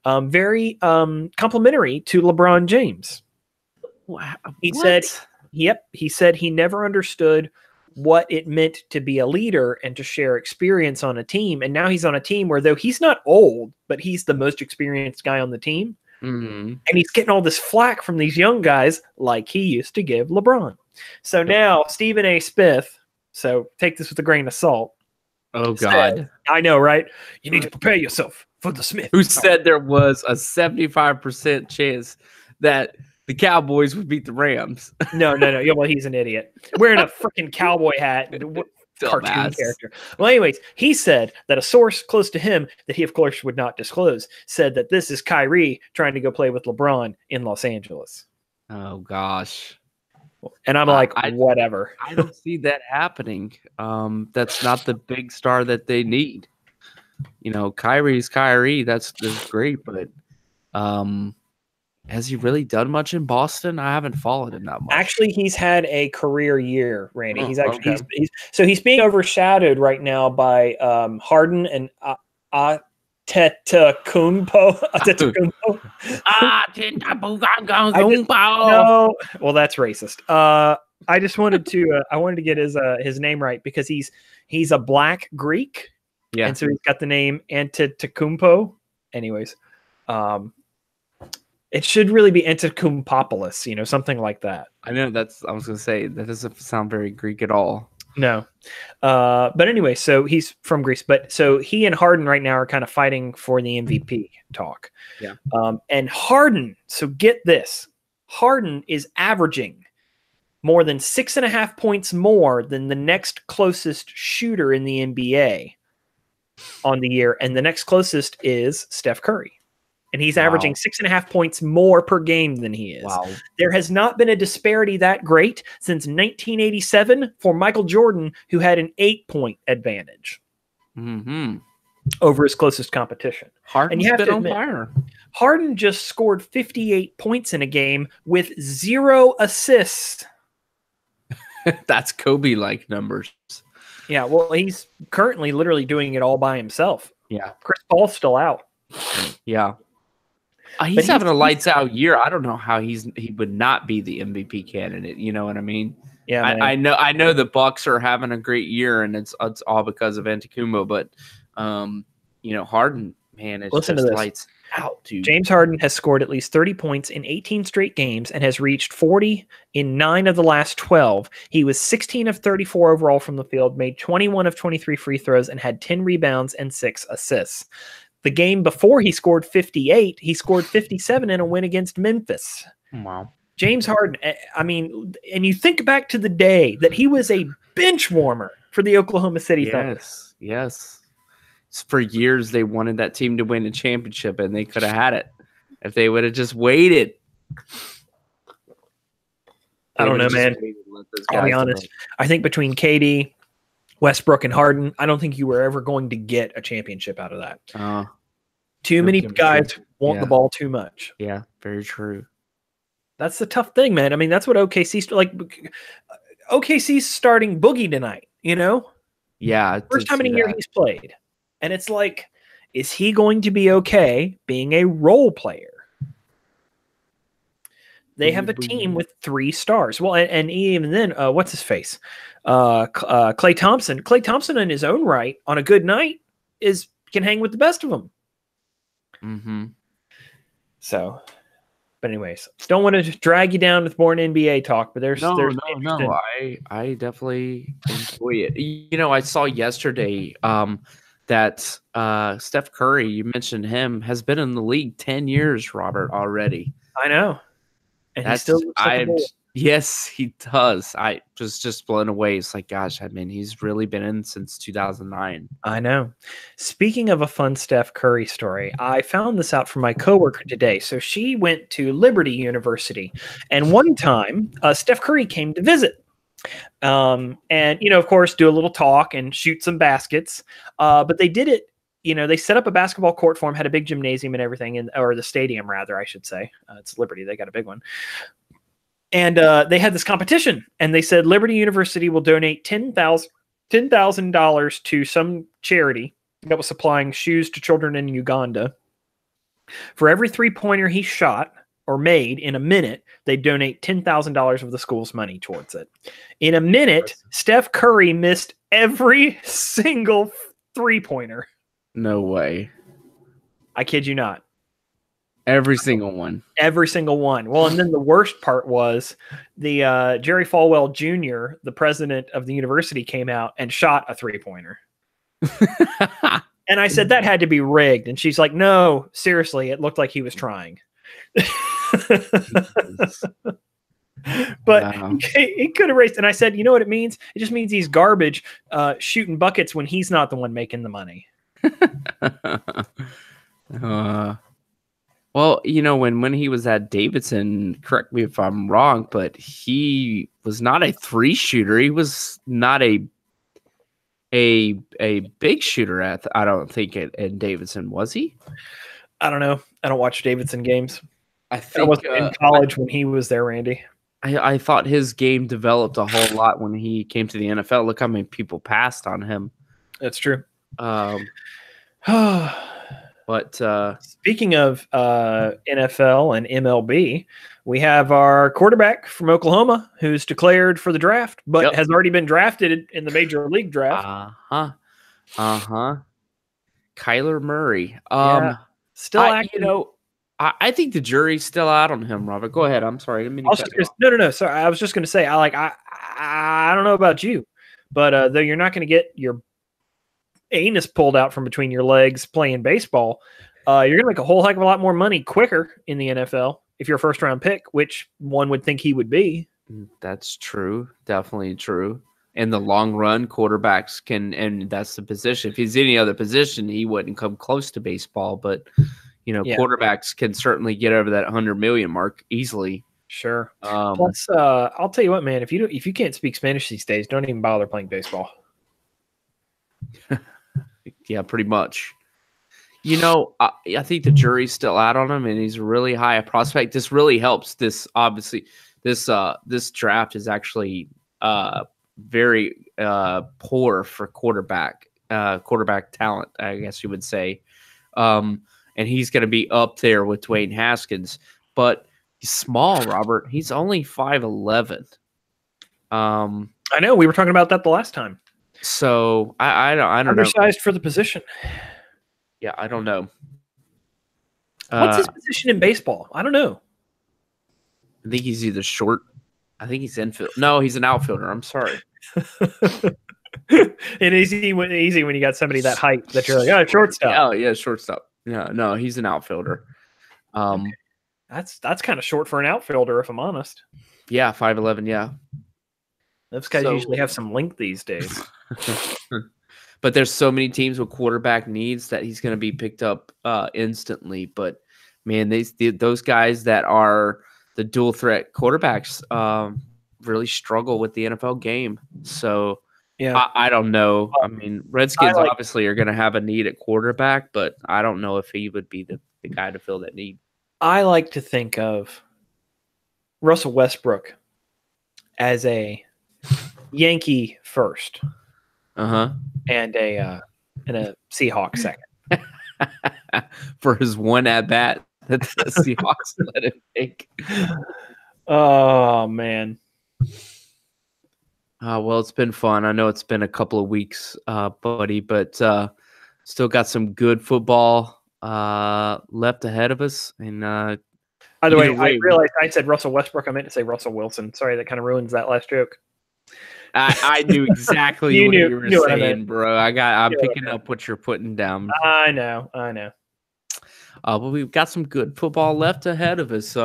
[SPEAKER 1] very complimentary to LeBron James.
[SPEAKER 2] Wow.
[SPEAKER 1] He said he never understood what it meant to be a leader and to share experience on a team. And now he's on a team where, though he's not old, but he's the most experienced guy on the team.
[SPEAKER 2] Mm-hmm.
[SPEAKER 1] And he's getting all this flack from these young guys like he used to give LeBron. So now Stephen A. Smith, so take this with a grain of salt.
[SPEAKER 2] Oh, God.
[SPEAKER 1] Said, I know, right? You need to prepare yourself for the Smith.
[SPEAKER 2] Who said there was a 75% chance that the Cowboys would beat the Rams?
[SPEAKER 1] No. Yeah, well, he's an idiot. Wearing a freaking cowboy hat. Cartoon character. Well, anyways, he said that a source close to him that he, of course, would not disclose said that this is Kyrie trying to go play with LeBron in Los Angeles.
[SPEAKER 2] Oh, gosh.
[SPEAKER 1] And I'm like, whatever.
[SPEAKER 2] I don't see that happening. That's not the big star that they need. Kyrie's Kyrie. That's great, but has he really done much in Boston? I haven't followed him that much.
[SPEAKER 1] Actually, he's had a career year, Randy. He's being overshadowed right now by Harden and Antetokounmpo. No, well, that's racist. I just wanted to get his name right because he's a black Greek.
[SPEAKER 2] Yeah,
[SPEAKER 1] and so he's got the name Antetokounmpo. Anyways, it should really be Antetokounmopoulos, something like that.
[SPEAKER 2] I know I was going to say, that doesn't sound very Greek at all.
[SPEAKER 1] No. But anyway, so he's from Greece. But so he and Harden right now are kind of fighting for the MVP talk.
[SPEAKER 2] Yeah.
[SPEAKER 1] And Harden, so get this, Harden is averaging more than 6.5 points more than the next closest shooter in the NBA on the year. And the next closest is Steph Curry. And he's averaging 6.5 points more per game than he is.
[SPEAKER 2] Wow.
[SPEAKER 1] There has not been a disparity that great since 1987 for Michael Jordan, who had an 8-point advantage over his closest competition.
[SPEAKER 2] Harden's been on fire.
[SPEAKER 1] Harden just scored 58 points in a game with 0 assists.
[SPEAKER 2] That's Kobe-like numbers.
[SPEAKER 1] Yeah, well, he's currently literally doing it all by himself.
[SPEAKER 2] Yeah.
[SPEAKER 1] Chris Paul's still out.
[SPEAKER 2] Yeah. He's having a lights out year. I don't know how he would not be the MVP candidate. You know what I mean?
[SPEAKER 1] Yeah,
[SPEAKER 2] I know the Bucks are having a great year, and it's all because of Antetokounmpo. But Harden Man, it's
[SPEAKER 1] Listen
[SPEAKER 2] just
[SPEAKER 1] to this.
[SPEAKER 2] lights out, dude.
[SPEAKER 1] James Harden has scored at least 30 points in 18 straight games and has reached 40 in 9 of the last 12. He was 16 of 34 overall from the field, made 21 of 23 free throws, and had 10 rebounds and 6 assists. The game before he scored 58, he scored 57 in a win against Memphis.
[SPEAKER 2] Wow.
[SPEAKER 1] James Harden, I mean, and you think back to the day that he was a bench warmer for the Oklahoma City Thunder.
[SPEAKER 2] Yes. For years, they wanted that team to win a championship, and they could have had it if they would have just waited.
[SPEAKER 1] I don't know, man. I'll be honest. I think between KD, Westbrook, and Harden, I don't think you were ever going to get a championship out of that. Too many guys want the ball too much.
[SPEAKER 2] Yeah, very true.
[SPEAKER 1] That's the tough thing, man. I mean, that's what OKC's starting Boogie tonight, you know?
[SPEAKER 2] Yeah.
[SPEAKER 1] First time in a year he's played. And it's like, is he going to be okay being a role player? They have a team with 3 stars. Well, and even then, what's his face? Klay Thompson. Klay Thompson in his own right, on a good night, can hang with the best of them.
[SPEAKER 2] Mm-hmm.
[SPEAKER 1] So, but anyways, don't want to drag you down with more NBA talk, but there's
[SPEAKER 2] no. I definitely enjoy it. You know, I saw yesterday that Steph Curry, you mentioned him, has been in the league 10 years, Robert, already.
[SPEAKER 1] I know. And he still looks like a bull.
[SPEAKER 2] Yes, he does. I was just blown away. It's like, gosh, I mean, he's really been in since 2009.
[SPEAKER 1] I know. Speaking of a fun Steph Curry story, I found this out from my coworker today. So she went to Liberty University, and one time Steph Curry came to visit. And, you know, of course, do a little talk and shoot some baskets. But they did it, you know, they set up a basketball court for him, had a big gymnasium and everything, or the stadium, rather, I should say. It's Liberty. They got a big one. And they had this competition, and they said Liberty University will donate $10,000 to some charity that was supplying shoes to children in Uganda. For every 3-pointer he shot or made in a minute, they donate $10,000 of the school's money towards it. In a minute, Steph Curry missed every single 3-pointer.
[SPEAKER 2] No way.
[SPEAKER 1] I kid you not.
[SPEAKER 2] Every single one.
[SPEAKER 1] Every single one. Well, and then the worst part was the Jerry Falwell Jr., the president of the university, came out and shot a 3-pointer. And I said, that had to be rigged. And she's like, no, seriously, it looked like he was trying. But wow. He could have raced. And I said, you know what it means? It just means he's garbage shooting buckets when he's not the one making the money.
[SPEAKER 2] Well, you know, when he was at Davidson, correct me if I'm wrong, but he was not a 3 shooter. He was not a big shooter I don't think in Davidson, was he?
[SPEAKER 1] I don't know. I don't watch Davidson games.
[SPEAKER 2] I think
[SPEAKER 1] I was in college when he was there, Randy.
[SPEAKER 2] I thought his game developed a whole lot when he came to the NFL. Look how many people passed on him.
[SPEAKER 1] That's true.
[SPEAKER 2] But
[SPEAKER 1] speaking of NFL and MLB, we have our quarterback from Oklahoma who's declared for the draft, but has already been drafted in the Major League draft.
[SPEAKER 2] Kyler Murray.
[SPEAKER 1] Still active.
[SPEAKER 2] You know, I think the jury's still out on him, Robert. Go ahead. I'm sorry.
[SPEAKER 1] No. Sorry, I was just going to say, I don't know about you, but though you're not going to get your anus pulled out from between your legs playing baseball, you're going to make a whole heck of a lot more money quicker in the NFL if you're a first-round pick, which one would think he would be.
[SPEAKER 2] That's true. Definitely true. In the long run, quarterbacks can, and that's the position. If he's any other position, he wouldn't come close to baseball. But, you know, quarterbacks can certainly get over that 100 million mark easily.
[SPEAKER 1] Sure. Plus, I'll tell you what, man, if you can't speak Spanish these days, don't even bother playing baseball.
[SPEAKER 2] Yeah, pretty much. You know, I think the jury's still out on him, and he's really high a prospect. This really helps. This obviously, this draft is actually very poor for quarterback talent, I guess you would say. And he's going to be up there with Dwayne Haskins, but he's small, Robert. He's only 5'11".
[SPEAKER 1] I know. We were talking about that the last time.
[SPEAKER 2] So I don't know.
[SPEAKER 1] Undersized for the position.
[SPEAKER 2] I don't know.
[SPEAKER 1] What's his position in baseball? I don't know.
[SPEAKER 2] I think he's either short. I think he's infield. No, he's an outfielder. I'm sorry.
[SPEAKER 1] It is easy when you got somebody that height that you're like, oh, shortstop.
[SPEAKER 2] Oh, yeah, shortstop. Yeah, no, he's an outfielder.
[SPEAKER 1] Okay. That's kind of short for an outfielder, if I'm honest.
[SPEAKER 2] Yeah, 5'11", yeah.
[SPEAKER 1] Those guys usually have some length these days.
[SPEAKER 2] But there's so many teams with quarterback needs that he's going to be picked up instantly. But, man, those guys that are the dual threat quarterbacks really struggle with the NFL game. So, yeah, I don't know. I mean, Redskins obviously are going to have a need at quarterback, but I don't know if he would be the guy to fill that need.
[SPEAKER 1] I like to think of Russell Westbrook as a Yankee first. And a Seahawks second.
[SPEAKER 2] For his one at bat that the Seahawks let him take.
[SPEAKER 1] Oh man.
[SPEAKER 2] Well, it's been fun. I know it's been a couple of weeks, buddy, but still got some good football left ahead of us. And
[SPEAKER 1] by the way, I realized I said Russell Westbrook. I meant to say Russell Wilson. Sorry, that kind of ruins that last joke.
[SPEAKER 2] I knew exactly what you were saying, bro. I'm picking up what you're putting down.
[SPEAKER 1] I know.
[SPEAKER 2] But we've got some good football left ahead of us.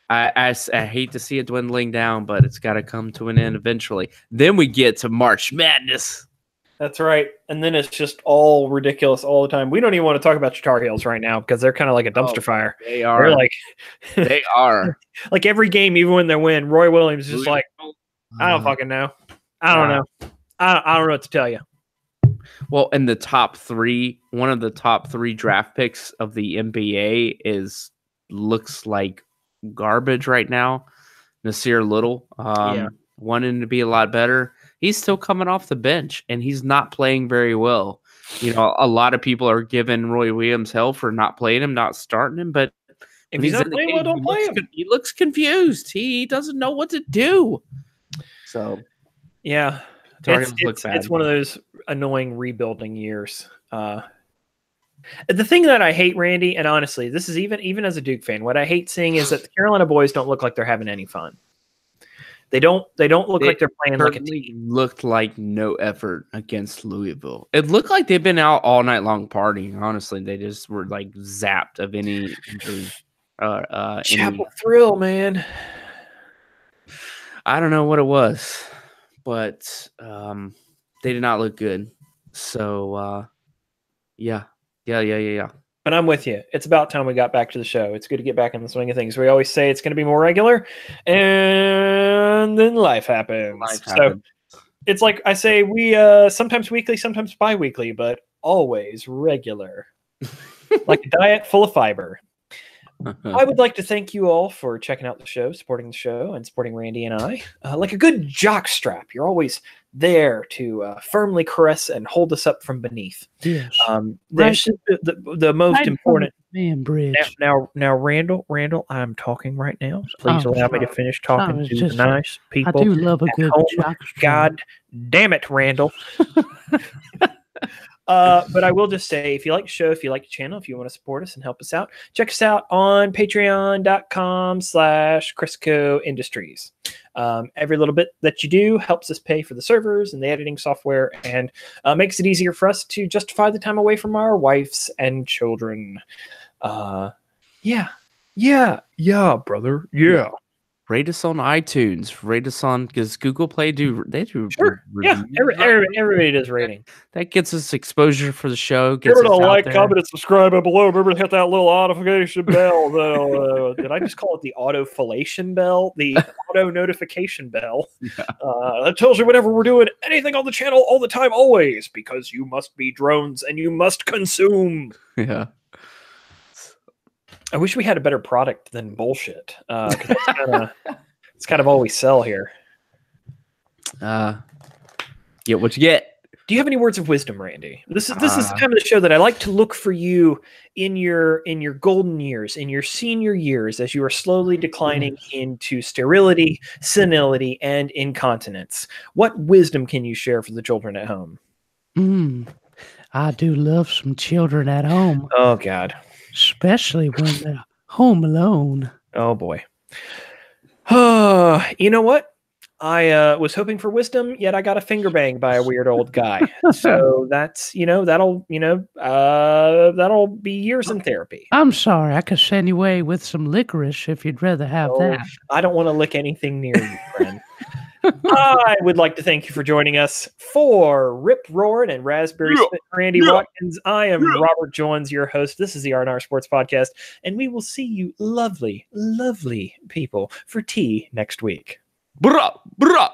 [SPEAKER 2] I hate to see it dwindling down, but it's got to come to an end eventually. Then we get to March Madness.
[SPEAKER 1] That's right. And then it's just all ridiculous all the time. We don't even want to talk about your Tar Heels right now because they're kind of like a dumpster fire.
[SPEAKER 2] They are. They are.
[SPEAKER 1] Like every game, even when they win, Roy Williams is just like, I don't fucking know. I don't know. I don't know what to tell you.
[SPEAKER 2] Well, in the top three, one of the top three draft picks of the NBA looks like garbage right now. Nasir Little, wanting to be a lot better. He's still coming off the bench, and he's not playing very well. You know, a lot of people are giving Roy Williams hell for not playing him, not starting him, but
[SPEAKER 1] if he's not playing well, don't play him.
[SPEAKER 2] He looks confused. He doesn't know what to do. So,
[SPEAKER 1] yeah, it's one of those annoying rebuilding years. The thing that I hate, Randy, and honestly, this is even as a Duke fan, what I hate seeing is that the Carolina boys don't look like they're having any fun. They don't look like they're playing like a team.
[SPEAKER 2] Looked like no effort against Louisville. It looked like they've been out all night long partying. Honestly, they just were like zapped of any injury.
[SPEAKER 1] Chapel Thrill, man.
[SPEAKER 2] I don't know what it was, but they did not look good. So, yeah.
[SPEAKER 1] But I'm with you. It's about time we got back to the show. It's good to get back in the swing of things. We always say it's going to be more regular, and then life happens. So it's like I say, we sometimes weekly, sometimes bi-weekly, but always regular. Like a diet full of fiber. I would like to thank you all for checking out the show, supporting the show, and supporting Randy and I. Like a good jockstrap, you're always there to firmly caress and hold us up from beneath.
[SPEAKER 2] Yes.
[SPEAKER 1] The most important
[SPEAKER 2] man bridge.
[SPEAKER 1] Now, Randall, I'm talking right now. So please allow me to finish talking to the nice people.
[SPEAKER 2] I do love a good jockstrap.
[SPEAKER 1] God damn it, Randall. But I will just say, if you like the show, if you like the channel, if you want to support us and help us out, check us out on patreon.com/Chrisco Industries. Every little bit that you do helps us pay for the servers and the editing software and makes it easier for us to justify the time away from our wives and children. Yeah, brother. Yeah.
[SPEAKER 2] Rate us on iTunes. Rate us on because Google Play do.
[SPEAKER 1] Sure. Yeah, everybody does rating.
[SPEAKER 2] That gets us exposure for the show.
[SPEAKER 1] Remember to like, comment, and subscribe below. Remember to hit that little notification bell. Did I just call it the auto-fellation bell? The auto notification bell. Yeah. That tells you whenever we're doing anything on the channel all the time, always, because you must be drones and you must consume.
[SPEAKER 2] Yeah.
[SPEAKER 1] I wish we had a better product than bullshit. It's kind of all we sell here.
[SPEAKER 2] Get what you get.
[SPEAKER 1] Do you have any words of wisdom, Randy? This is the time of the show that I like to look for you in your golden years, in your senior years, as you are slowly declining into sterility, senility, and incontinence. What wisdom can you share for the children at home?
[SPEAKER 3] I do love some children at home.
[SPEAKER 1] Oh, God.
[SPEAKER 3] Especially when they're home alone.
[SPEAKER 1] Oh, boy. You know what? I was hoping for wisdom, yet I got a finger banged by a weird old guy. So that's, that'll be years in therapy.
[SPEAKER 3] I'm sorry. I could send you away with some licorice if you'd rather have that.
[SPEAKER 1] I don't want to lick anything near you, friend. I would like to thank you for joining us for Rip Roaring and Raspberry Spit Randy Watkins. I am Robert Jones, your host. This is the R&R Sports Podcast, and we will see you lovely, lovely people for tea next week.
[SPEAKER 2] Bruh, bruh.